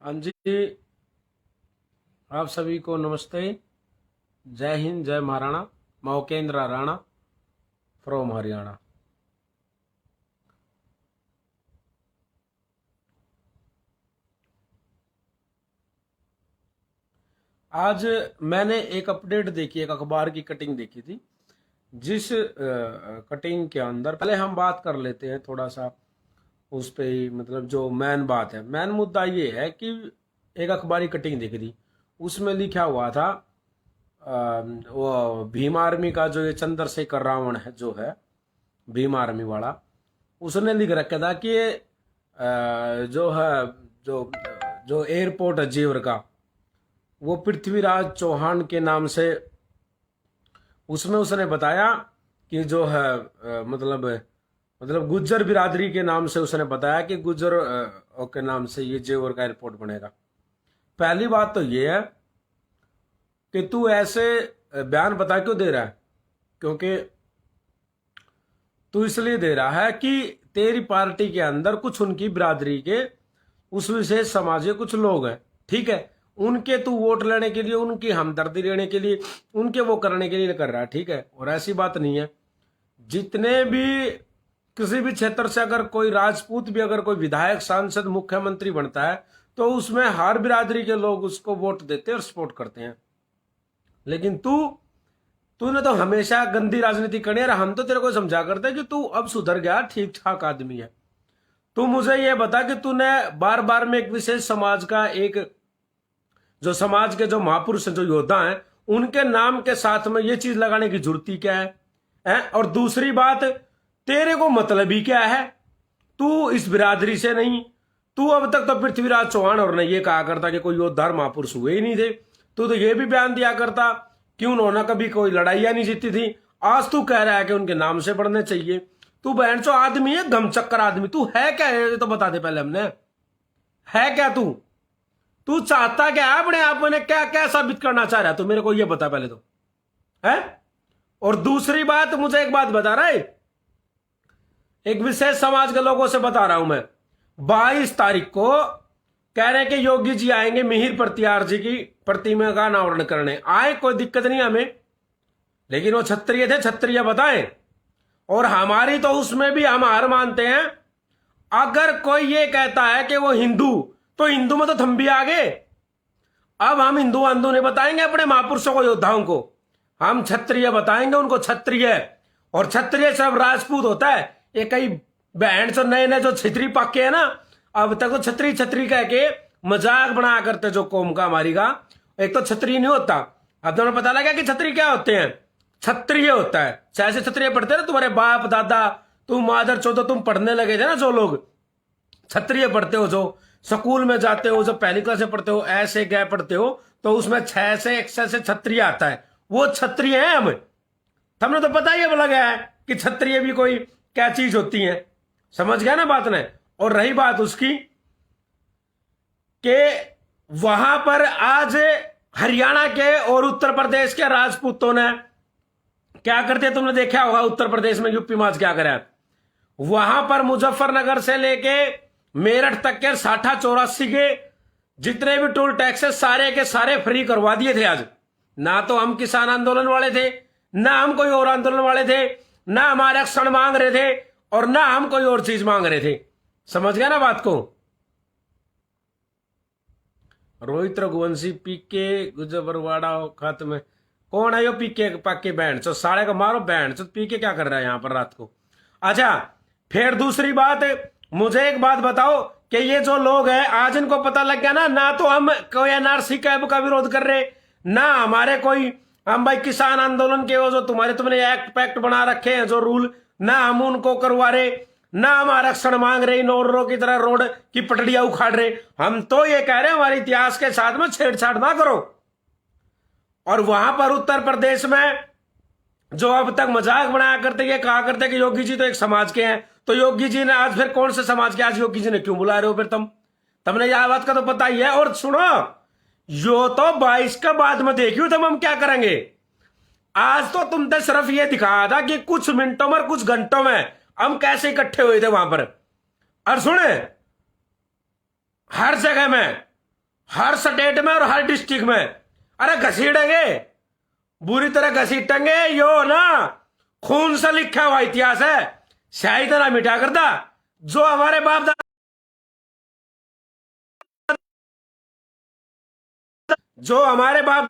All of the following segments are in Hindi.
हाँ जी। आप सभी को नमस्ते। जय हिंद, जय महाराणा। मौकेंद्र राणा फ्रॉम हरियाणा। आज मैंने एक अपडेट देखी, एक अखबार की कटिंग देखी थी, जिस कटिंग के अंदर पहले हम बात कर लेते हैं थोड़ा सा उस पे ही, मतलब जो मेन बात है, मेन मुद्दा ये है कि एक अखबारी कटिंग देखी थी, उसमें लिखा हुआ था वो भीम आर्मी का जो ये चंद्रशेखर रावण है, जो है भीम आर्मी वाला, उसने लिख रखा था कि जो है, जो जो एयरपोर्ट है जेवर का, वो पृथ्वीराज चौहान के नाम से, उसमें उसने बताया कि जो है मतलब गुज्जर बिरादरी के नाम से उसने बताया कि गुज्जर के नाम से ये जेवर का एयरपोर्ट बनेगा। पहली बात तो ये है कि तू ऐसे बयान बता क्यों दे रहा है, क्योंकि तू इसलिए दे रहा है कि तेरी पार्टी के अंदर कुछ उनकी बिरादरी के उस विशेष समाज के कुछ लोग हैं, ठीक है, उनके तू वोट लेने के लिए, उनकी हमदर्दी लेने के लिए, उनके वो करने के लिए कर रहा है, ठीक है। और ऐसी बात नहीं है। जितने भी किसी भी क्षेत्र से अगर कोई राजपूत भी अगर कोई विधायक, सांसद, मुख्यमंत्री बनता है तो उसमें हर बिरादरी के लोग उसको वोट देते हैं और सपोर्ट करते हैं। लेकिन तूने तो हमेशा गंदी राजनीति करनी है। हम तो तेरे को समझा करते हैं कि तू अब सुधर गया, ठीक ठाक आदमी है। तू मुझे ये बता कि तूने बार बार में एक विशेष समाज का, एक जो समाज के जो महापुरुष जो योद्धा हैं, उनके नाम के साथ में ये चीज लगाने की जरूरत क्या है? और दूसरी बात, तेरे को मतलब ही क्या है? तू इस बिरादरी से नहीं, तू अब तक तो पृथ्वीराज चौहान और ने ये कहा करता कि कोई योद्धा महापुरुष हुए ही नहीं थे। तू तो ये भी बयान दिया करता कि उन्होंने कभी कोई लड़ाइयां नहीं जीती थी। आज तू कह रहा है कि उनके नाम से पढ़ने चाहिए। तू बहन चो आदमी है, गमचक्कर आदमी। तू है क्या है तो बता दे पहले, हमने है क्या? तू चाहता क्या है? अपने आप में क्या क्या साबित करना चाह रहा है? तू मेरे को ये बता पहले तो, है। और दूसरी बात, मुझे एक बात बता रहा है, एक विशेष समाज के लोगों से बता रहा हूं मैं, 22 तारीख को कह रहे हैं कि योगी जी आएंगे मिहिर प्रत्यार जी की प्रतिमा का अनावरण करने। आए, कोई दिक्कत नहीं हमें, लेकिन वो क्षत्रिय थे, क्षत्रिय बताएं। और हमारी तो उसमें भी हम हार मानते हैं। अगर कोई ये कहता है कि वो हिंदू, तो हिंदू में तो हम भी आगे। अब हम हिंदू अंधू नहीं बताएंगे अपने महापुरुषों को, योद्धाओं को, हम क्षत्रिय बताएंगे उनको, क्षत्रिय। और क्षत्रिय सब राजपूत होता है। ये कई बहन से नए नए जो छतरी पक्के है ना, अब तक तो छतरी छतरी कह के मजाक बना करते जो कौम का, हमारी का। एक तो छतरी नहीं होता, अब तुम्हें पता लगा कि छतरी क्या होते हैं? क्षत्रिय होता है। चाहे से क्षत्रिय पढ़ते ना, तुम्हारे बाप दादा, तुम मादर चौदह तुम पढ़ने लगे थे ना, जो लोग क्षत्रिय पढ़ते हो, जो स्कूल में जाते हो, जो पहली क्लास में पढ़ते हो, ऐसे गए पढ़ते हो, तो उसमें 6 से 1 से क्षत्रिय आता है। वो क्षत्रिय है हम। हमने तो पता ही बोला गया है कि क्षत्रिय भी कोई क्या चीज होती है। समझ गया ना बात ने? और रही बात उसकी कि वहां पर आज हरियाणा के और उत्तर प्रदेश के राजपूतों ने क्या करते, तुमने देखा होगा उत्तर प्रदेश में, यूपी में आज क्या करा। वहां पर मुजफ्फरनगर से लेके मेरठ तक के 60-84 के जितने भी टोल टैक्सेस सारे के सारे फ्री करवा दिए थे आज। ना तो हम किसान आंदोलन वाले थे, ना हम कोई और आंदोलन वाले थे, ना हम आरक्षण मांग रहे थे, और ना हम कोई और चीज मांग रहे थे। समझ गया ना बात को? रोहित रघुवंशी पीके गुजर बरवाड़ा खत में कौन है? यो पीके पक्के बैंड चो साढ़े का मारो बैंड चो। पीके क्या कर रहा है यहां पर रात को? अच्छा, फिर दूसरी बात, मुझे एक बात बताओ कि ये जो लोग हैं, आज इनको पता लग गया ना तो हम कोई एनआरसी कैब का विरोध कर रहे, ना हमारे कोई, हम भाई किसान आंदोलन के वो जो तुमने एक्ट पैक्ट बना रखे हैं जो रूल, ना हम उनको करवा रहे, ना हम आरक्षण मांग रहे, नौरों की तरह रोड की पटड़ियां उखाड़ रहे। हम तो ये कह रहे हैं हमारे इतिहास के साथ में छेड़छाड़ ना करो। और वहां पर उत्तर प्रदेश में जो अब तक मजाक बनाया करते, ये कहा करते कि योगी जी तो एक समाज के हैं, तो योगी जी ने आज फिर कौन से समाज के, आज योगी जी ने क्यों बुला रहे हो फिर? तुमने यह बात का तो पता ही है। और सुनो, यो तो 22 का बाद में देखियो तुम हम क्या करेंगे। आज तो तुमने सिर्फ ये दिखाया था कि कुछ मिनटों में, कुछ घंटों में हम कैसे इकट्ठे हुए थे वहां पर। और सुने, हर जगह में हर स्टेट में और हर डिस्ट्रिक्ट में। अरे घसीटेंगे, बुरी तरह घसीटेंगे। यो ना खून से लिखा हुआ इतिहास है, शायद ना मिटा करता। जो हमारे बाप दादा, जो हमारे बाप,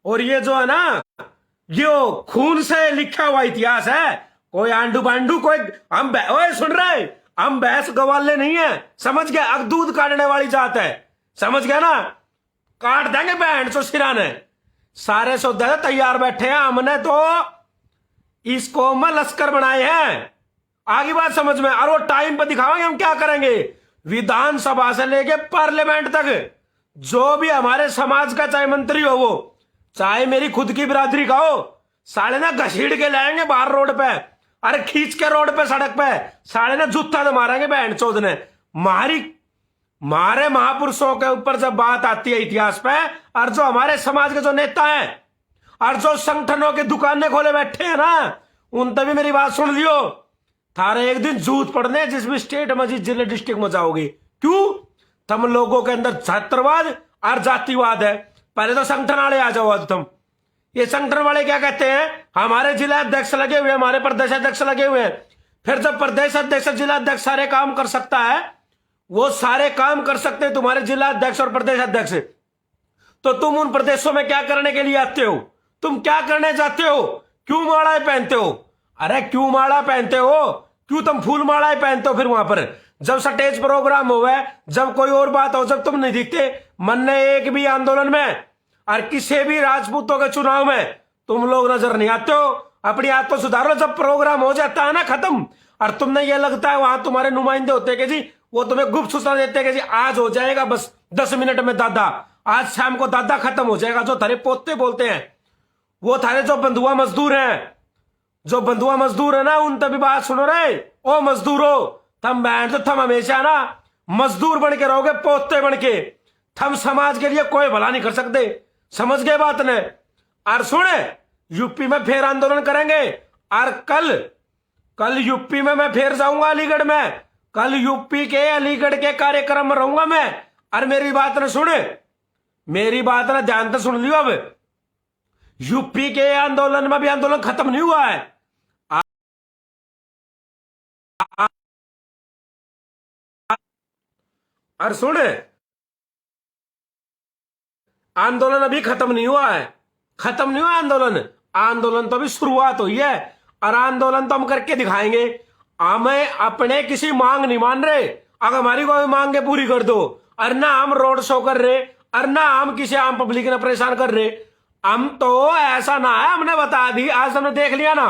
और ये जो है ना, यो खून से लिखा हुआ इतिहास है। कोई आंडू बांडू, कोई हम ओए सुन रहे, हम भैंस गवाले नहीं है, समझ गया? अब दूध काटने वाली जात है, समझ गया ना? काट देंगे बहन चो सिराने। सारे सौदे तैयार बैठे हैं, हमने तो इसको में लश्कर बनाए हैं। आगे बात समझ में? और वो टाइम पर दिखाओगे हम क्या करेंगे। विधानसभा से लेके पार्लियामेंट तक जो भी हमारे समाज का चाहे मंत्री हो, वो चाहे मेरी खुद की बिरादरी का हो, साले ना घसीट के लाएंगे बाहर रोड पे। अरे खींच के रोड पे, सड़क पे साले ना जूता तो मारेंगे बहन चौध ने। मारे महापुरुषों के ऊपर जब बात आती है इतिहास पे, और जो हमारे समाज के जो नेता हैं और जो संगठनों की दुकानें खोले बैठे हैं ना, उन तभी मेरी बात सुन लियो। थारे एक दिन जूत पड़ने जिस भी स्टेट में, जिस जिले डिस्ट्रिक्ट में जाओगे। क्यों? तुम लोगों के अंदर छात्रवाद और जातिवाद है। पहले तो संगठन वाले आ जाओ। तुम ये संगठन वाले क्या कहते हैं, हमारे जिला अध्यक्ष लगे हुए, हमारे प्रदेश अध्यक्ष लगे हुए हैं। फिर जब प्रदेश अध्यक्ष, जिला अध्यक्ष सारे काम कर सकता है, वो सारे काम कर सकते हैं तुम्हारे जिला अध्यक्ष और प्रदेश अध्यक्ष, तो तुम उन प्रदेशों में क्या करने के लिए आते हो? तुम क्या करने जाते हो? क्यों मालाएं पहनते हो? अरे क्यों माला पहनते हो? क्यों तुम फूल मालाएं पहनते हो? फिर वहां पर जब स्टेज प्रोग्राम होवे, जब कोई और बात हो, जब तुम नहीं दिखते, मन ने एक भी आंदोलन में और किसी भी राजपूतों के चुनाव में तुम लोग नजर नहीं आते हो। अपनी आदत तो सुधारो। जब प्रोग्राम हो जाता है ना खत्म, और तुमने ये लगता है वहां तुम्हारे नुमाइंदे होते हैं कि जी वो तुम्हें गुप्त सूचना देते हैं कि जी आज हो जाएगा बस 10 मिनट में दादा, आज शाम को दादा खत्म हो जाएगा। जो थारे पोते बोलते हैं, वो थारे जो बंधुआ मजदूर हैं, जो बंधुआ मजदूर है ना, उन तभी बात सुनो रे। ओ मजदूरो, थम बैठ तो थम हमेशा ना मजदूर बन के रहोगे, पोते बन के। थम समाज के लिए कोई भला नहीं कर सकते, समझ गए बात ने? और सुने, यूपी में फिर आंदोलन करेंगे। और कल यूपी में मैं फिर जाऊंगा अलीगढ़ में। कल यूपी के अलीगढ़ के कार्यक्रम में रहूंगा मैं। और मेरी बात ने सुने, मेरी बात ने ध्यान से सुन लियो। अब यूपी के आंदोलन में भी आंदोलन खत्म नहीं हुआ है। और सुने, आंदोलन अभी खत्म नहीं हुआ है, खत्म नहीं हुआ आंदोलन। आंदोलन तो अभी शुरुआत हुई है, और आंदोलन तो हम करके दिखाएंगे। हमें अपने किसी मांग नहीं मान रहे। अगर हमारी कोई मांगे पूरी कर दो, और ना हम रोड शो कर रहे, और ना हम किसी आम पब्लिक ने परेशान कर रहे। हम तो ऐसा ना है, हमने बता दी। आज हमने देख लिया ना,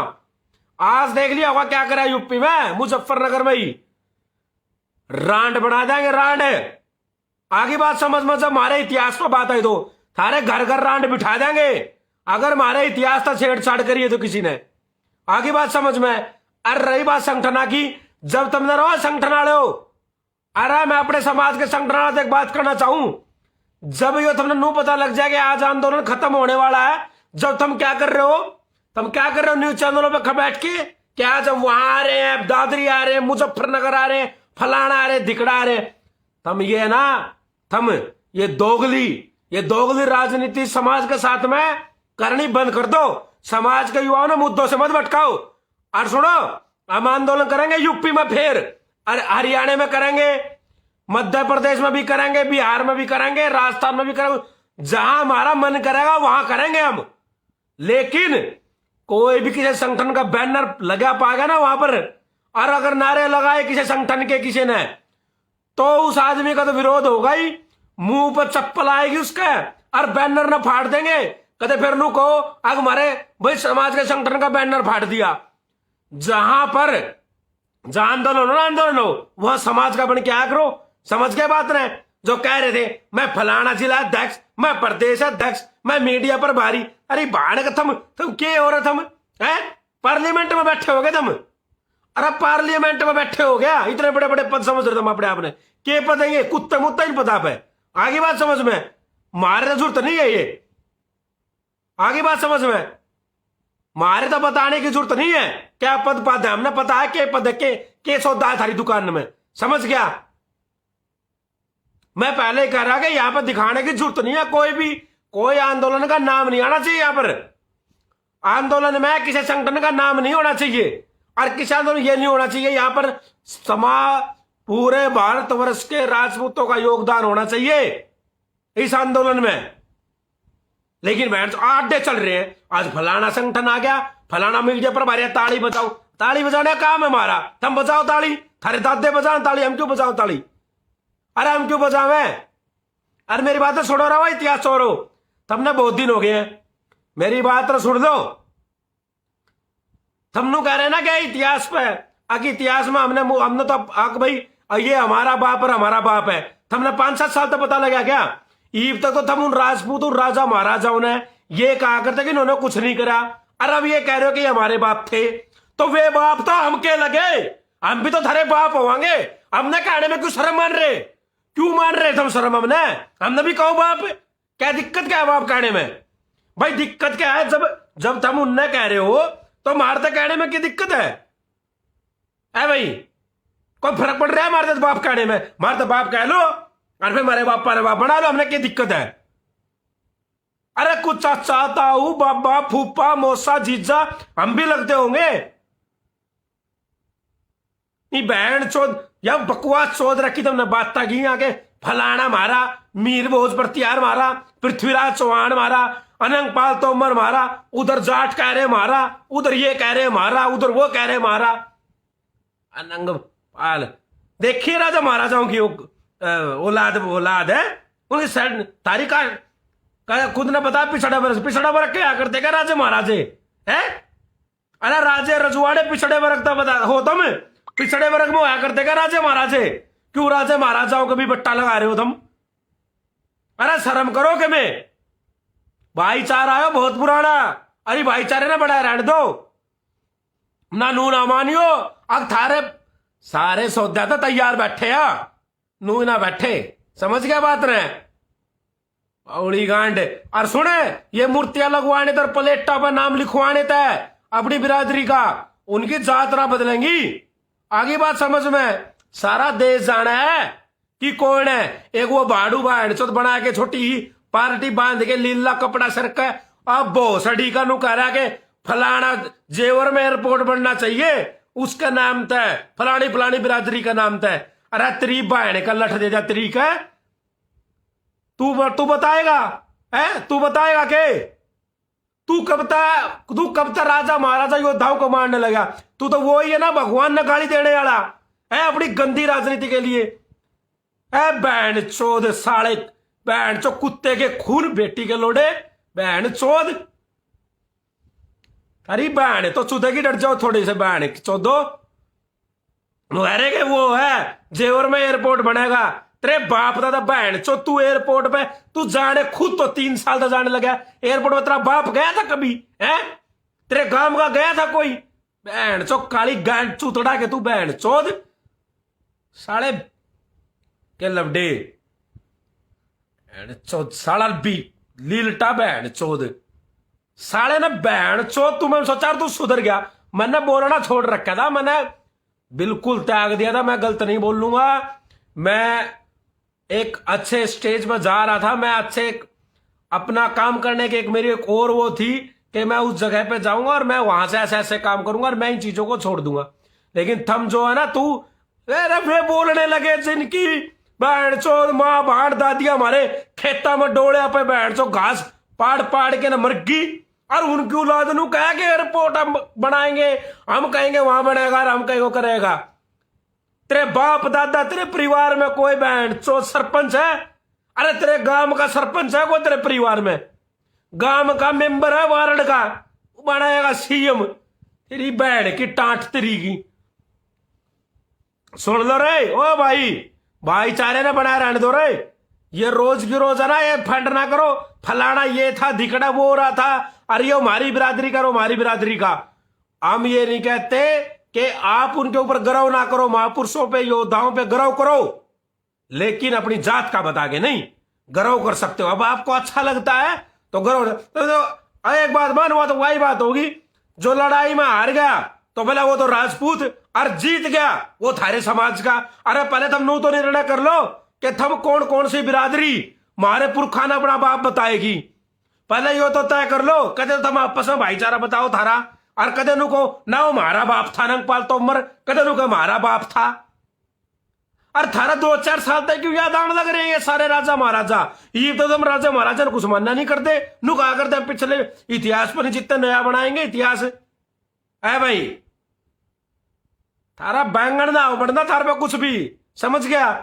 आज देख लिया होगा क्या करा यूपी में, मुजफ्फरनगर में ही रांड बना देंगे, रांड। आगे बात समझ में, जब हमारे इतिहास पर बात आई तो थारे घर घर रांड बिठा देंगे, अगर हमारे इतिहास का छेड़छाड़ करिए तो किसी ने। आगे बात समझ में। अरे रही बात संगठना की, जब तुमने रहो संगठन वाले हो, अरे मैं अपने समाज के संगठन वाले से एक बात करना चाहूं। जब ये तुमने नू पता लग जाए कि आज आंदोलन खत्म होने वाला है, जब तुम क्या कर रहे हो, तुम क्या कर रहे हो न्यूज चैनलों पर बैठ के, क्या जब वहां आ रहे हैं, दादरी आ रहे हैं, मुजफ्फरनगर आ रहे हैं, फलाना आ रहे, धिकड़ा आ रहे, तुम ये ना, तुम ये दोगली राजनीति समाज के साथ में करनी बंद कर दो। समाज के युवाओं ने मुद्दों से मत भटकाओ। और सुनो, हम आंदोलन करेंगे यूपी में, फिर हरियाणा में करेंगे, मध्य प्रदेश में भी करेंगे, बिहार में भी करेंगे, राजस्थान में भी करेंगे। जहां हमारा मन करेगा वहां करेंगे हम। लेकिन कोई भी किसी संगठन का बैनर लगा पाएगा ना वहां पर, और अगर नारे लगाए किसी संगठन के किसी ने, तो उस आदमी का तो विरोध होगा ही। मुंह पर चप्पल आएगी उसका, और बैनर ना फाड़ देंगे। कहते फिर नु कहो अगर हमारे भाई समाज के संगठन का बैनर फाड़ दिया। जहां आंदोलन हो वहां समाज का बन के आया करो। समझ गए बात ने? जो कह रहे थे मैं फलाना जिला अध्यक्ष, मैं प्रदेश अध्यक्ष, मैं मीडिया पर भारी। अरे भाड़ का तुम क्या हो रहे, तुम है पार्लियामेंट में बैठे हो गए तुम। अरे पार्लियामेंट में बैठे हो गया, इतने बड़े बड़े पद समझ रहे तुम अपने आपने। के पद है ये, कुत्ते मुत्ता ही पता पे। आगे बात समझ में, मारे तो जरूरत नहीं है ये। आगे बात समझ में, मारे तो बताने की जरूरत नहीं है। क्या पद पद है, हमने पता है के पद है, के सौदा है थारी दुकान में, समझ गया। मैं पहले ही कह रहा कि यहां पर दिखाने की जरूरत नहीं है, कोई आंदोलन का नाम नहीं आना चाहिए। यहां पर आंदोलन में किसी संगठन का नाम नहीं होना चाहिए, और किसी आंदोलन ये नहीं होना चाहिए यहां पर पूरे भारतवर्ष के राजपूतों का योगदान होना चाहिए इस आंदोलन में। लेकिन आड्डे चल रहे हैं, आज फलाना संगठन आ गया, फलाना मीडिया पर मारे ताली बजाओ, ताली बजाने का काम है हमारा, तुम बजाओ ताली, थारे दादे बजाओ ताली, हम क्यों बजाओ ताली? अरे हम क्यों बजावे? अरे मेरी बात तो सुनो रहा, इतिहास छोड़ो, तुमने बहुत दिन हो गए हैं, मेरी बात तो सुन दो। तुम कह रहे ना कि इतिहास पे, आगे इतिहास में हमने तो आग भाई ये हमारा बाप और हमारा बाप है, तुमने 5-7 साल तक पता लगा क्या? ईब तक तो तुम उन राजपूत और राजा महाराजाओं ने ये कहा करते कि इन्होंने कुछ नहीं करा, और अब ये कह रहे हो कि हमारे बाप थे, तो वे बाप तो हम के लगे, हम भी तो थारे बाप होंगे। हमने कहने में क्यों शर्म मान रहे, क्यों मान रहे तुम शर्म? हमने भी कहो बाप, क्या दिक्कत क्या है बाप कहने में? भाई दिक्कत क्या है, जब तुम उनने कह रहे हो तो मारते कहने में क्या दिक्कत है? भाई कोई फर्क पड़ रहा है मारते बाप कहने में? मारते बाप कह लो और फिर मारे बाप पर बाप बना लो, हमने क्या दिक्कत है? अरे कुछ चाचा ताऊ बाबा फूफा मौसा जीजा हम भी लगते होंगे। बहन चौध या बकवास चौध रखी तुमने बात की आगे, फलाना मारा, मीर भोज प्रतिहार मारा, पृथ्वीराज चौहान मारा, अनंगपाल तोमर मारा, उधर जाट कह रहे मारा, उधर ये कह रहे मारा, उधर वो कह रहे मारा। अनंगपाल देखिए राजा महाराजाओं की औलाद है उनकी तारीख का खुद ने बताया। पिछड़ा वर्ग क्या करते क्या राजे महाराजे है? अरे राजे रजुआड़े पिछड़े वर्ग का बता हो तुम, पिछड़े वर्ग में होया करते क्या राजे महाराजे? क्यों राजे महाराजाओं का भी बट्टा लगा रहे हो तुम? अरे शर्म करो कि मैं भाईचारा है बहुत पुराना, अरे भाईचारे ने बढ़ाया रहने दो ना, नू ना मानियो। अब थारे सारे सौदा तो तैयार बैठे आ, नू ना बैठे, समझ गया बात ने? औड़ी गांड। और सुने ये मूर्तियां लगवाने तो प्लेटा पर नाम लिखवाने तय अपनी बिरादरी का, उनकी जात ना बदलेंगी। आगे बात समझ में, सारा देश जाना है कि कौन है। एक वो भाड़ू बहन चौथ बना के छोटी ही पार्टी बांध के लीला कपड़ा सरक, अब भोसड़ी का नु कह रहा के फलाना जेवर में एयरपोर्ट बनना चाहिए, उसका नाम तय फलानी फलानी बिरादरी का नाम तय। अरे तेरी बहन का लठ दे जा तरीक है, तू बताएगा है? तू बताएगा के तू कब तक राजा महाराजा योद्धाओं को मारने लगा? तू तो वो ही है ना भगवान ने गाली देने वाला है अपनी गंदी राजनीति के लिए। बहन चोद साले, बहन चो कुत्ते के खून बेटी के लोड़े, बहन चोद। अरे बहन तो चुदेगी, डर जाओ थोड़ी से बहन चौदो। अरे के वो है जेवर में एयरपोर्ट बनेगा, तेरे बाप दादा बहन चो तू एयरपोर्ट पे तू जाने खुद तो 3 साल तक जाने लगा एयरपोर्ट में। तेरा बाप गया था कभी है? तेरे गांव का गया था कोई? बहन चो काली गांड चूतड़ा के तू बहन चोद साले के लवडे, चौथ साला भी लीलटा बहन चौध साले ने बहन चौथ। तुम्हें सोचा तू सुधर गया, मैंने बोलना छोड़ रखा था, मैंने बिल्कुल त्याग दिया था, मैं गलत नहीं बोल लूंगा। मैं एक अच्छे स्टेज पर जा रहा था, मैं अच्छे अपना काम करने की एक मेरी एक और वो थी कि मैं उस जगह पे जाऊंगा और मैं वहां से ऐसे ऐसे काम करूंगा और मैं इन चीजों को छोड़ दूंगा। लेकिन थम जो है ना तू वे बोलने लगे जिनकी बहन चो माँ भाड़ दादी हमारे खेता में डोले पे बहन चो घास पाड़ पाड़ के न मरगी, और उनकी औलाद नु कह के एयरपोर्ट हम बनाएंगे, हम कहेंगे वहां बनेगा और हम कहेंगे करेगा। तेरे बाप दादा तेरे परिवार में कोई बहन चो सरपंच है? अरे तेरे गांव का सरपंच है कोई तेरे परिवार में? गांव का मेंबर है वार्ड का, बनाएगा सीएम। तेरी बहन की टांट तेरी की। सुन लो रे ओ भाईचारे ने बनाए रहने दो रे। ये रोज की रोज है ना, ये फंड ना करो फलाना ये था धिकड़ा वो हो रहा था, अरे ये हमारी बिरादरी करो हमारी बिरादरी का। हम ये नहीं कहते कि आप उनके ऊपर गर्व ना करो, महापुरुषों पे योद्धाओं पे गर्व करो, लेकिन अपनी जात का बता के नहीं गर्व कर सकते हो। अब आपको अच्छा लगता है तो गर्व तो एक बात मानो तो वही बात होगी, जो लड़ाई में हार गया तो बोला वो तो राजपूत और जीत गया वो थारे समाज का। अरे पहले तुम नू तो निर्णय कर लो कि तुम कौन कौन सी बिरादरी मारे पुरखा ने अपना बाप बताएगी। पहले यो तो तय कर लो, कदे तुम आपस में भाईचारा बताओ थारा, और कदे नु को ना वो हमारा बाप था नंगपाल तोमर, कदे नु को हमारा बाप था। और थारा 2-4 साल तक क्यों याद आने लग रहे हैं ये सारे राजा महाराजा? ये तो तुम राजा महाराजा ने कुछ मानना नहीं करते, नु कहा करते पिछले इतिहास पर जितना नया बनाएंगे इतिहास है भाई। थारा बैंगन ना हो बढ़ना थार पे कुछ भी, समझ गया?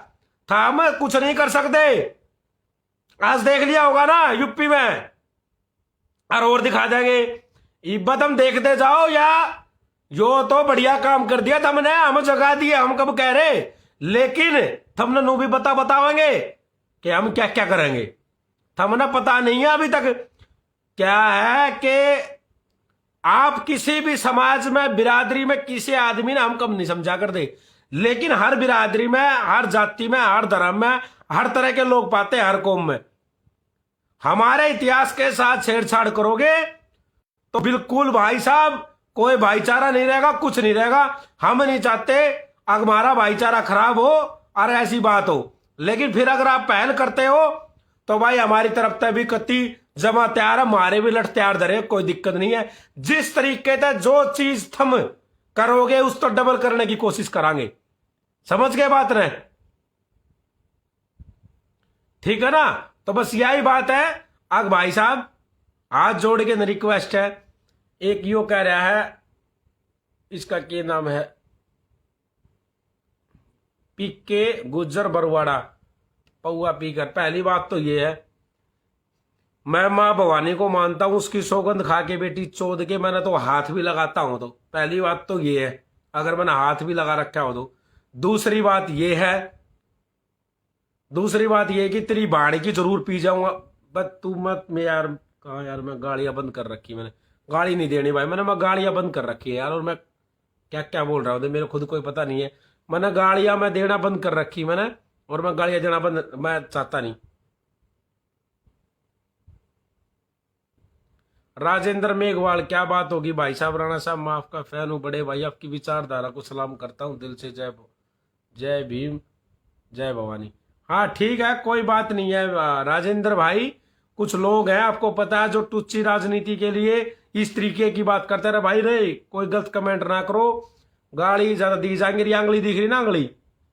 था मैं कुछ नहीं कर सकते। आज देख लिया होगा ना यूपी में, और दिखा देंगे। इब्बत हम देखते जाओ, या यो तो बढ़िया काम कर दिया तुमने, हम जगा दिए, हम कब कह रहे, लेकिन तुमने नु भी बतावेंगे कि हम क्या क्या करेंगे। तुमने पता नहीं है अभी तक क्या है कि आप किसी भी समाज में बिरादरी में किसी आदमी ने हम कब नहीं समझा कर दे, लेकिन हर बिरादरी में, हर जाति में, हर धर्म में, हर तरह के लोग पाते हैं, हर कौम में। हमारे इतिहास के साथ छेड़छाड़ करोगे तो बिल्कुल भाई साहब कोई भाईचारा नहीं रहेगा, कुछ नहीं रहेगा। हम नहीं चाहते हमारा भाईचारा खराब हो और ऐसी बात हो, लेकिन फिर अगर आप पहल करते हो तो भाई हमारी तरफ से भी कति जमा तैयार है, हमारे भी लठ तैयार धरे, कोई दिक्कत नहीं है। जिस तरीके से जो चीज तुम करोगे उस तो डबल करने की कोशिश करांगे, समझ गए बात रहे? ठीक है ना? तो बस यही बात है। अब भाई साहब हाथ जोड़ के रिक्वेस्ट है, एक यो कह रहा है, इसका क्या नाम है, पीके गुज्जर बरवाड़ा पौआ पीकर। पहली बात तो ये है, मैं मां भवानी को मानता हूं, उसकी सौगंध खा के बेटी चोद के मैंने तो हाथ भी लगाता हूं। तो पहली बात तो ये है, अगर मैंने हाथ भी लगा रखा हो तो। दूसरी बात ये है कि तेरी बाड़ी की जरूर पी जाऊंगा, बस तू मत। मैं यार कहा यार, मैं गाड़ियां बंद कर रखी, मैंने गाड़ी नहीं देनी भाई, मैं गाड़ियां बंद कर रखी है यार। और मैं क्या क्या बोल रहा हूँ मेरे खुद कोई पता नहीं है। मैंने गाड़ियां मैं देना बंद कर रखी मैंने, और मैं गाड़ियां देना बंद मैं चाहता नहीं। राजेंद्र मेघवाल, क्या बात होगी भाई साहब? राणा साहब मैं आपका फैन हूँ बड़े भाई, आपकी विचारधारा को सलाम करता हूँ दिल से। जय भीम, जय भवानी। हाँ ठीक है, कोई बात नहीं है राजेंद्र भाई। कुछ लोग हैं आपको पता है जो टुच्ची राजनीति के लिए इस तरीके की बात करते रहे। भाई रे कोई गलत कमेंट ना करो, गाड़ी ज्यादा दी जाएंगे। आंगली दिख रही ना,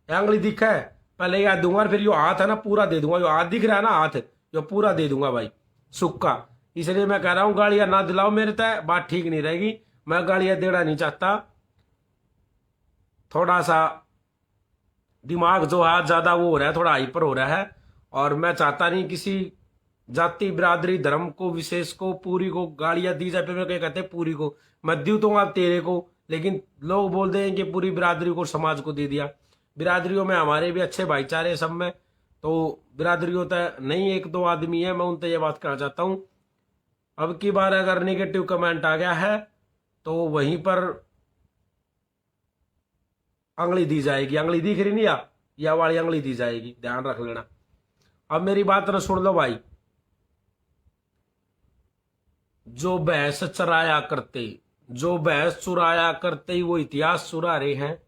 आंगली दिखा है, पहले याद दूंगा, फिर यो हाथ है ना पूरा दे दूंगा। जो हाथ दिख रहा है ना, हाथ जो पूरा दे दूंगा भाई सुक्का। इसलिए मैं कह रहा हूं गाड़ियां ना दिलाओ मेरे तय, बात ठीक नहीं रहेगी। मैं गाड़ियां देना नहीं चाहता, थोड़ा सा दिमाग जो है ज्यादा वो हो रहा है, थोड़ा हाइपर हो रहा है। और मैं चाहता नहीं किसी जाति बिरादरी धर्म को विशेष को पूरी को गाड़ियां दी जाए। मैं क्या कहते हैं पूरी को मैं दू दूंगा तेरे को, लेकिन लोग बोल दें कि पूरी बिरादरी को समाज को दे दिया। बिरादरियों में हमारे भी अच्छे भाईचारे सब में, तो बिरादरियों तक नहीं, 1-2 आदमी है, मैं उनसे ये बात कहना चाहता हूं। अब की बार अगर नेगेटिव कमेंट आ गया है तो वहीं पर अंगली दी जाएगी। अंगली दिख रही नहीं, या वाली अंगली दी जाएगी, ध्यान रख लेना। अब मेरी बात ना सुन लो भाई, जो भैंस चराया करते, जो भैंस चुराया करते वो इतिहास चुरा रहे हैं।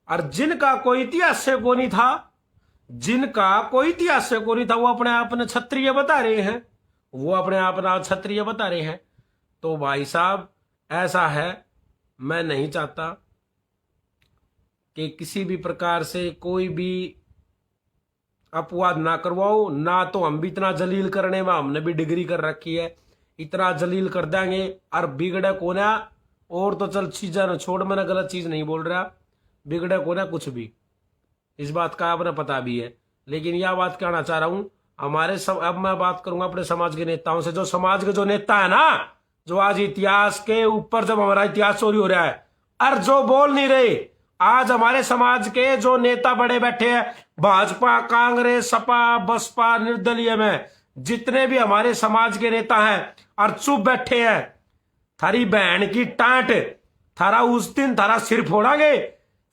और जिनका कोई इतिहास से को नहीं था, जिनका कोई इतिहास से को नहीं था, वो अपने आप ने क्षत्रिय बता रहे हैं, वो अपने आप ने क्षत्रिय बता रहे हैं। तो भाई साहब ऐसा है, मैं नहीं चाहता कि किसी भी प्रकार से कोई भी अपवाद ना करवाओ। ना तो हम भी इतना जलील करने में, हमने भी डिग्री कर रखी है, इतना जलील कर देंगे और बिगड़े कोना। और तो चल चीजा ना छोड़, मैंने गलत चीज नहीं बोल रहा, बिगड़े कोना कुछ भी, इस बात का आपने पता भी है। लेकिन यह बात कहना चाह रहा हूं हमारे अब मैं बात करूंगा अपने समाज के नेताओं से। जो समाज के जो नेता है ना, जो आज इतिहास के ऊपर जब हमारा इतिहास चोरी हो रहा है और जो बोल नहीं रहे, आज हमारे समाज के जो नेता बड़े बैठे हैं, भाजपा, कांग्रेस, सपा, बसपा, निर्दलीय में जितने भी हमारे समाज के नेता हैं और चुप बैठे हैं, थारी बहन की टांट, थारा उस दिन थारा सिर फोड़ांगे,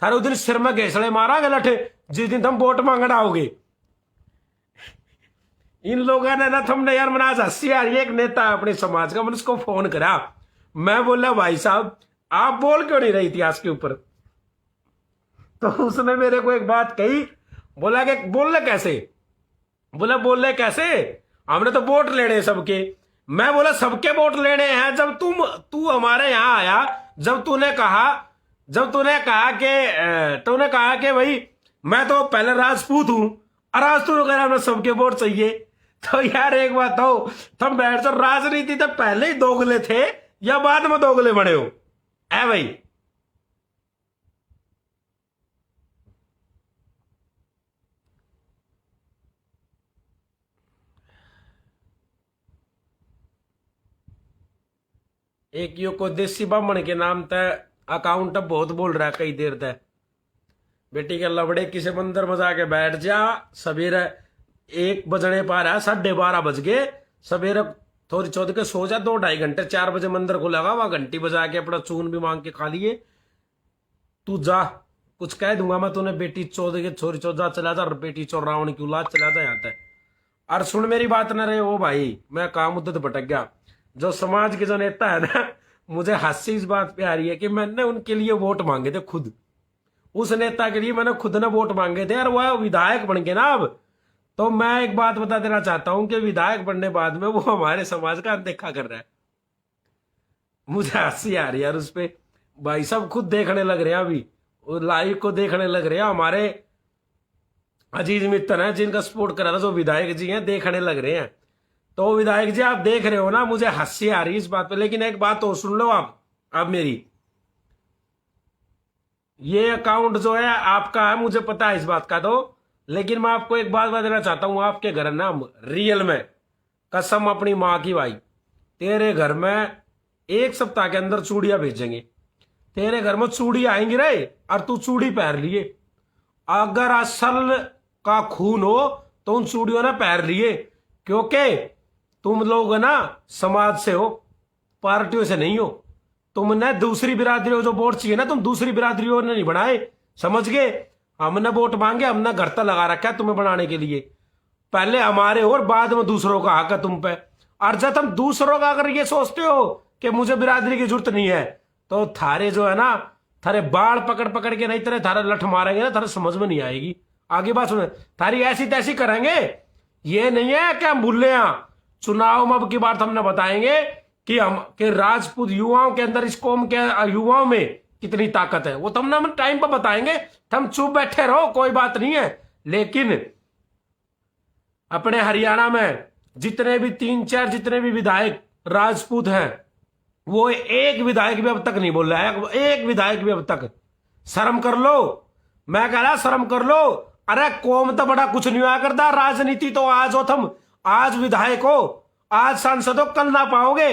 थारे उस दिन सिर में घेसड़े मारांगे लठ, जिस दिन तुम वोट मांगना आओगे। इन लोगों ने ना तुमने यार मना हंसी यार। एक नेता अपने समाज का, मैंने उसको फोन करा, मैं बोला भाई साहब आप बोल क्यों नहीं रहे इतिहास के ऊपर? तो उसने मेरे को एक बात कही, बोला कि बोलने कैसे, बोला बोलने कैसे, हमने तो वोट लेने सबके। मैं बोला सबके वोट लेने हैं, जब तू हमारे यहाँ आया, तूने कहा कि भाई मैं तो पहले राजपूत हूं, और आज तू कह रहा हमें सबके वोट चाहिए। तो यार एक बात हो, तुम बैठ तो राजनीति तो पहले ही दोगले थे या बाद में दोगले बने हो? है भाई? एक यो को देसी बामण के नाम तय अकाउंट अब बहुत बोल रहा है कई देर तक, बेटी के लवड़े किसे मंदिर में जाके बैठ जा, सवेरे 1 बजने पा रहा है, 12:30 बज गए, सवेरे थोड़ी चौध के सो जा, 2-2.5 घंटे, 4 बजे मंदिर को लगा, वहां घंटी बजा के अपना चून भी मांग के खा लिए। तू जा, कुछ कह दूंगा मैं तूने, बेटी चौध के छोरी चौध जा, चला जा, बेटी चोर रावण की औलाद, चला जा यहाँ तक। और सुन मेरी बात न रहे, ओ भाई मैं काम मुद्दत भटक गया। जो समाज के जो नेता है ना, मुझे हंसी इस बात पे आ रही है कि मैंने उनके लिए वोट मांगे थे खुद, उस नेता के लिए मैंने खुद ने वोट मांगे थे, और वह विधायक बन गए ना अब। तो मैं एक बात बता देना चाहता हूं कि विधायक बनने बाद में वो हमारे समाज का अनदेखा कर रहा है। मुझे हंसी आ रही है यार उस पे। भाई सब खुद देखने लग रहे हैं, अभी लाइव को देखने लग रहे हैं, हमारे अजीज मित्र हैं जिनका सपोर्ट करा था, जो विधायक जी हैं, देखने लग रहे हैं। तो विधायक जी आप देख रहे हो ना, मुझे हंसी आ रही है इस बात पे। लेकिन एक बात तो सुन लो आप, अब मेरी ये अकाउंट जो है आपका है, मुझे पता है इस बात का तो, लेकिन मैं आपको एक बात बताना चाहता हूं, आपके घर ना रियल में कसम अपनी माँ की भाई, तेरे घर में 1 सप्ताह के अंदर चूड़ियां भेजेंगे, तेरे घर में चूड़ी आएंगी रे, और तू चूड़ी पहन लिए। अगर असल का खून हो तो उन चूड़ियों ने पहन लिए, क्योंकि तुम लोग ना समाज से हो, पार्टियों से नहीं हो। तुमने दूसरी बिरादरियों जो वोट चाहिए ना, तुम दूसरी बिरादरियों ने नहीं बनाए, समझ गए? हमने वोट मांगे, हमने घर तक लगा रखा है तुम्हें बनाने के लिए। पहले हमारे और बाद में दूसरों का हक है तुम पे। और जब तुम दूसरों का अगर ये सोचते हो कि मुझे बिरादरी की जरूरत नहीं है, तो थारे जो है ना, थारे बाल पकड़ पकड़ के नहीं तेरे थारे लठ मारेंगे ना, थारे समझ में नहीं आएगी। आगे बात सुने, थारी ऐसी तैसी करेंगे। ये नहीं है कि हम भूल चुनाव में अब की बात हमने बताएंगे कि राजपूत युवाओं के अंदर, इस कौम के युवाओं में कितनी ताकत है, वो तुमने हम टाइम पर बताएंगे। तुम चुप बैठे रहो, कोई बात नहीं है। लेकिन अपने हरियाणा में जितने भी 3-4 जितने भी विधायक राजपूत हैं, वो एक विधायक भी अब तक नहीं बोल रहा है, एक विधायक भी अब तक। शर्म कर लो, मैं कह रहा शर्म कर लो। अरे कौम तो बड़ा कुछ नहीं हुआ करता, राजनीति तो आज हो, तुम आज विधायक हो, आज सांसद हो, कल ना पाओगे।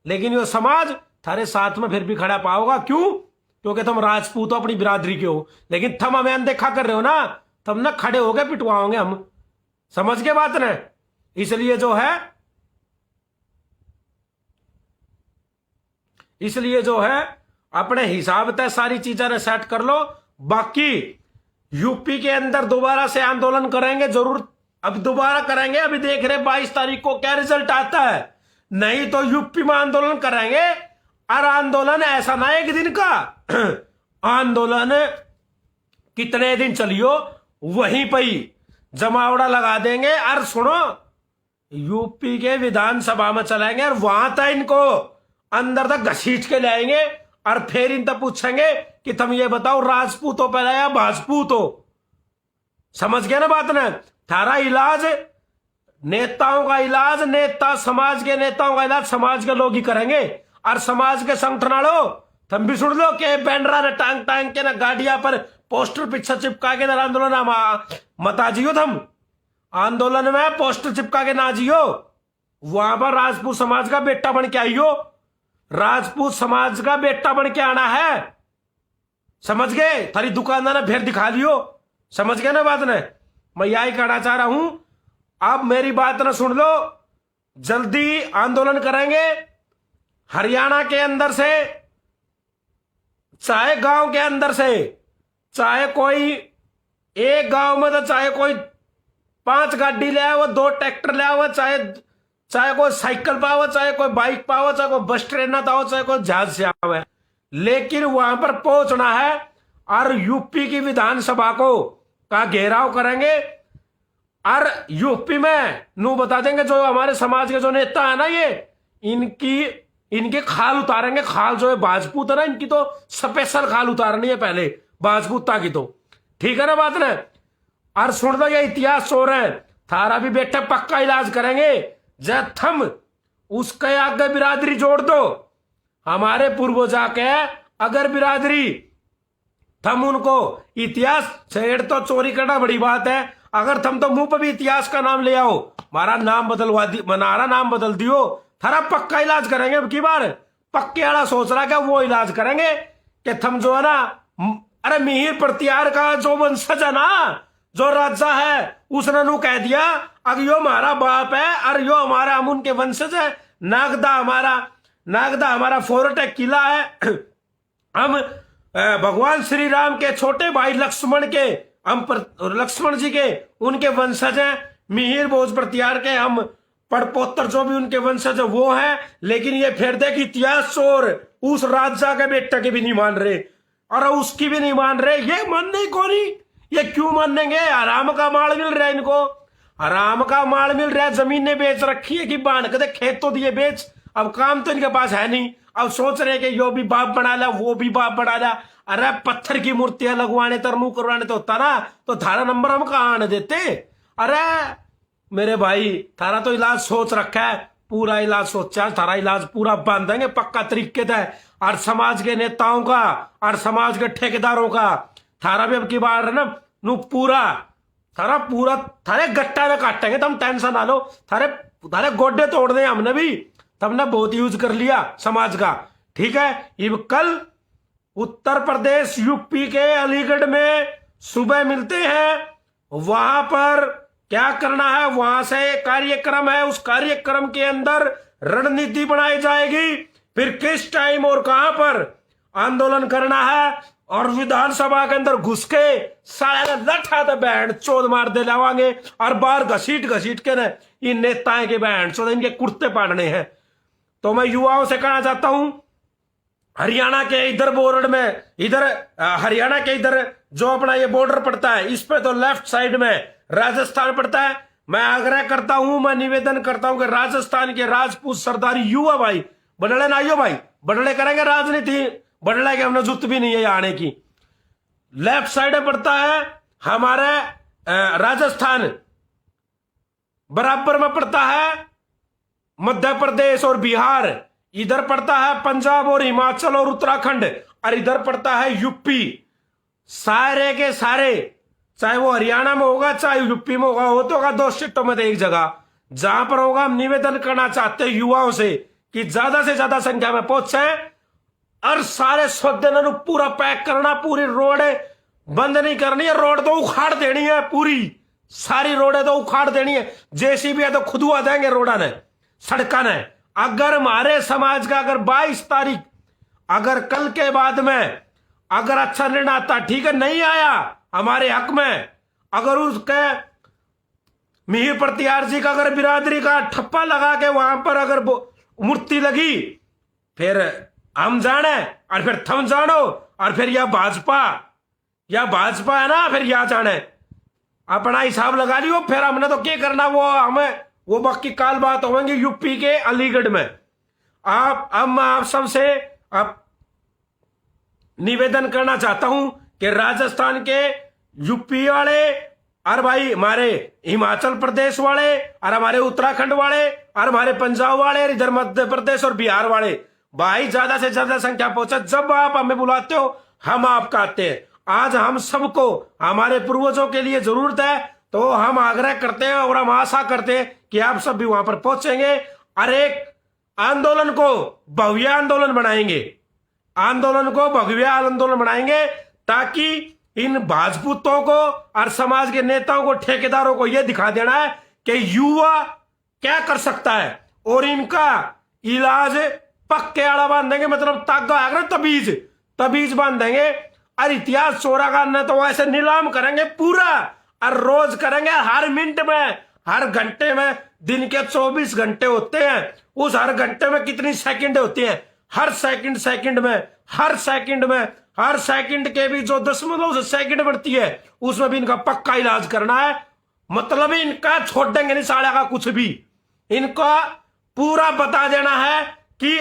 लेकिन ये समाज थारे साथ में फिर भी खड़ा पाओगा। क्यों? क्योंकि तुम राजपूत हो, अपनी बिरादरी के हो। लेकिन तुम हमें अनदेखा कर रहे हो ना, तुम ना खड़े हो गए पिटवाओगे हम, समझ के बात ना। इसलिए जो है अपने हिसाब तय सारी चीजें ने सेट कर लो। बाकी यूपी के अंदर दोबारा से आंदोलन करेंगे जरूर, अब दोबारा करेंगे। अभी देख रहे 22 तारीख को क्या रिजल्ट आता है। नहीं तो यूपी में आंदोलन करेंगे, और आंदोलन ऐसा ना एक दिन का आंदोलन कितने दिन चलियो, वहीं पर ही जमावड़ा लगा देंगे। और सुनो, यूपी के विधानसभा में चलेंगे, और वहां तक इनको अंदर तक घसीट के लाएंगे, और फिर इनसे पूछेंगे कि तुम ये बताओ राजपूत हो पहले या भाजपूत हो। समझ गया ना बात ना? थारा इलाज, नेताओं का इलाज, नेता समाज के नेताओं का इलाज समाज के लोग ही करेंगे। और समाज के संगठन वालों, तुम भी सुन लो कि बैनरा ने टांग टांग के ना गाड़िया पर पोस्टर पीछे चिपका के ना आंदोलन मत आ जियो। तुम आंदोलन में पोस्टर चिपका के ना जियो, वहां पर राजपूत समाज का बेटा बन के आइयो, राजपूत समाज का बेटा बन के आना है। समझ गए? थारी दुकानदार ने फिर दिखा लियो, समझ गए ना बात ने? मैं यही कहना चाह रहा हूं। अब मेरी बात ना सुन लो, जल्दी आंदोलन करेंगे हरियाणा के अंदर से, चाहे गांव के अंदर से, चाहे कोई एक गांव में तो चाहे कोई 5 गाड़ी ले आओ, 2 ट्रैक्टर ले आओ, चाहे कोई साइकिल पाओ, चाहे कोई बाइक पाओ, चाहे कोई बस ट्रेन ना आओ, चाहे कोई जहाज से आओ, लेकिन वहां पर पहुंचना है और यूपी की विधानसभा को का घेराव करेंगे और यूपी में नू बता देंगे जो हमारे समाज के जो नेता है ना, ये इनके खाल उतारेंगे। खाल जो है बाजपूत है ना, इनकी तो स्पेशल खाल उतारनी है पहले बाजपूता की। तो ठीक है ना बात ना। और सुन दो, ये इतिहास सो रहे हैं, थारा भी बेटा पक्का इलाज करेंगे। जब थम उसके आगे बिरादरी जोड़ दो, हमारे पूर्वजा के अगर बिरादरी थम उनको इतिहास छेड़ तो चोरी करना बड़ी बात है। अगर थम तो मुंह पर भी इतिहास का नाम ले आओ, हमारा नाम बदलवा दी, हमारा नाम बदल दियो, थारा पक्का इलाज करेंगे। अब की बार पक्के वाला सोच रहा क्या, वो इलाज करेंगे कि थम जो है ना, अरे मिहिर प्रत्यार का जो वंशज है ना, जो राजा है, उसने नू कह दिया अब यो हमारा बाप है और यो हमारा, हम उनके वंशज है। नागदा हमारा फोर्ट है, किला है। हम भगवान श्री राम के छोटे भाई लक्ष्मण के, हम लक्ष्मण जी के उनके वंशज हैं। मिहिर भोज प्रत्यार के हम पड़पोत्र जो भी उनके वंशज है वो है। लेकिन ये फिर देख इतिहास चोर उस राजा के बेटे के भी नहीं मान रहे और उसकी भी नहीं मान रहे। ये मानने को नहीं, ये क्यों मानेंगे? आराम का माल मिल रहा है इनको, आराम का माल मिल रहा है। जमीनें बेच रखी है कि बांध के खेत तो दिए बेच, अब काम तो इनके पास है नहीं। अब सोच रहे कि यो भी बाप बना ला, वो भी बाप बना ला। अरे पत्थर की मूर्तियां लगवाने तरमू करवाने तो होता ना, तो थारा नंबर हम कहाँ आने देते? अरे मेरे भाई, थारा तो इलाज सोच रखा है, पूरा इलाज सोचा है, थारा इलाज पूरा बांधेंगे पक्का तरीके से। और समाज के नेताओं का और समाज के ठेकेदारों का थारा भी अब की बार है ना, नू पूरा थारे गट्टा में काटेंगे। तुम टेंशन ना लो, थारे गोड्डे तोड़ दे हमने भी, तुमने बहुत यूज कर लिया समाज का। ठीक है, अब कल उत्तर प्रदेश यूपी के अलीगढ़ में सुबह मिलते हैं। वहां पर क्या करना है, वहां से कार्यक्रम है, उस कार्यक्रम के अंदर रणनीति बनाई जाएगी, फिर किस टाइम और कहां पर आंदोलन करना है। और विधानसभा के अंदर घुस के सारे लठा तो बहन चोद मार दे लावांगे और बाहर घसीट के ना इन नेताएं के बहन चोद इनके कुर्ते पाड़ने हैं। तो मैं युवाओं से कहना चाहता हूं, हरियाणा के इधर बॉर्डर में, इधर हरियाणा के इधर जो अपना ये बॉर्डर पड़ता है, इस पे तो लेफ्ट साइड में राजस्थान पड़ता है। मैं आग्रह करता हूं, मैं निवेदन करता हूं कि राजस्थान के राजपूत सरदारी युवा भाई बडले ना आइयो भाई, बडले करेंगे राजनीति, बडले के हमने जुत भी नहीं है आने की। लेफ्ट साइड में पड़ता है हमारे राजस्थान, बराबर में पड़ता है मध्य प्रदेश और बिहार, इधर पड़ता है पंजाब और हिमाचल और उत्तराखंड, और इधर पड़ता है यूपी। सारे के सारे, चाहे वो हरियाणा में होगा चाहे यूपी में होगा, हो तो होगा 2 स्टेटों में एक जगह जहां पर होगा। हम निवेदन करना चाहते हैं युवाओं से कि ज्यादा से ज्यादा संख्या में पहुंचे और सारे सौदे पूरा पैक करना, पूरी रोड बंद नहीं करनी है, रोड तो उखाड़ देनी है, पूरी सारी रोडें तो उखाड़ देनी है। जेसीबी है तो खुदवा देंगे रोडा ने, सड़का ने। अगर हमारे समाज का अगर 22 तारीख अगर कल के बाद में अगर अच्छा निर्णय आता, ठीक है, नहीं आया हमारे हक में, अगर उसके मिहिर प्रत्यार जी का अगर बिरादरी का ठप्पा लगा के वहां पर अगर मूर्ति लगी, फिर हम जाने और फिर थम जानो, और फिर यह भाजपा है ना, फिर यह जाने, अपना हिसाब लगा लियो। फिर हमने तो क्या करना, वो बाकी काल बात होंगे यूपी के अलीगढ़ में। आप सबसे निवेदन करना चाहता हूं कि राजस्थान के यूपी वाले और भाई हमारे हिमाचल प्रदेश वाले और हमारे उत्तराखंड वाले और हमारे पंजाब वाले और इधर मध्य प्रदेश और बिहार वाले भाई ज्यादा से ज्यादा संख्या पहुंचा। जब आप हमें बुलाते हो हम आपका आते हैं। आज हम सबको हमारे पूर्वजों के लिए जरूरत है, तो हम आग्रह करते हैं और हम आशा करते हैं कि आप सब भी वहां पर पहुंचेंगे और एक आंदोलन को भव्य आंदोलन बनाएंगे, ताकि इन भाजपूतों को और समाज के नेताओं को, ठेकेदारों को यह दिखा देना है कि युवा क्या कर सकता है और इनका इलाज पक्के आड़ा बांध देंगे, मतलब तागा आगर तबीज बांध देंगे। और इतिहास चोरा का तो वैसे नीलाम करेंगे पूरा, और रोज करेंगे, हर मिनट में, हर घंटे में। दिन के 24 घंटे होते हैं, उस हर घंटे में कितनी सेकंड होती हैं, हर सेकंड के भी जो 0.0 सेकंड बढ़ती है उसमें भी इनका पक्का इलाज करना है। मतलब इनका छोड़ देंगे नहीं साले का कुछ भी, इनका पूरा बता देना है कि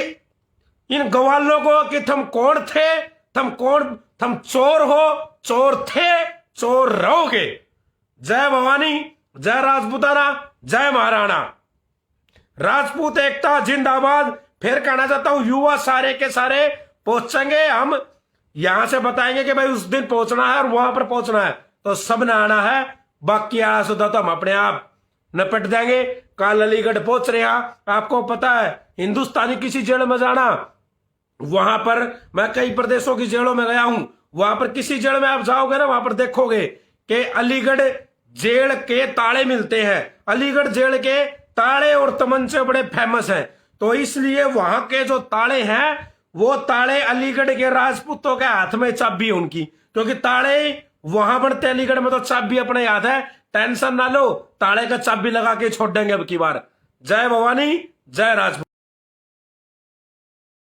इन गवालों को कि तुम कौन थे, तुम चोर हो, चोर थे, चोर रहोगे। जय भवानी, जय राजपूताना, जय महाराणा। राजपूत एकता जिंदाबाद। फिर कहना चाहता हूं युवा सारे के सारे पहुंचेंगे, हम यहां से बताएंगे कि भाई उस दिन पहुंचना है और वहां पर पहुंचना है, तो सब ने आना है। बाकी आया सुधा तो हम अपने आप निपट देंगे। कल अलीगढ़ पहुंच रहे हैं, आपको पता है हिंदुस्तानी किसी जेल में जाना, वहां पर मैं कई प्रदेशों की जेलों में गया हूं, वहां पर किसी जेल में आप जाओगे ना, वहां पर देखोगे कि अलीगढ़ जेल के ताले मिलते हैं। अलीगढ़ जेल के ताले और तमंचे बड़े फेमस हैं, तो इसलिए वहां के जो ताले हैं वो ताले अलीगढ़ के राजपूतों के हाथ में चाबी है उनकी, क्योंकि ताले वहां बनते अलीगढ़ में, तो चाबी अपने याद है। टेंशन ना लो, ताले का चाबी लगा के छोड़ देंगे अब की बार। जय भवानी, जय राजपूत।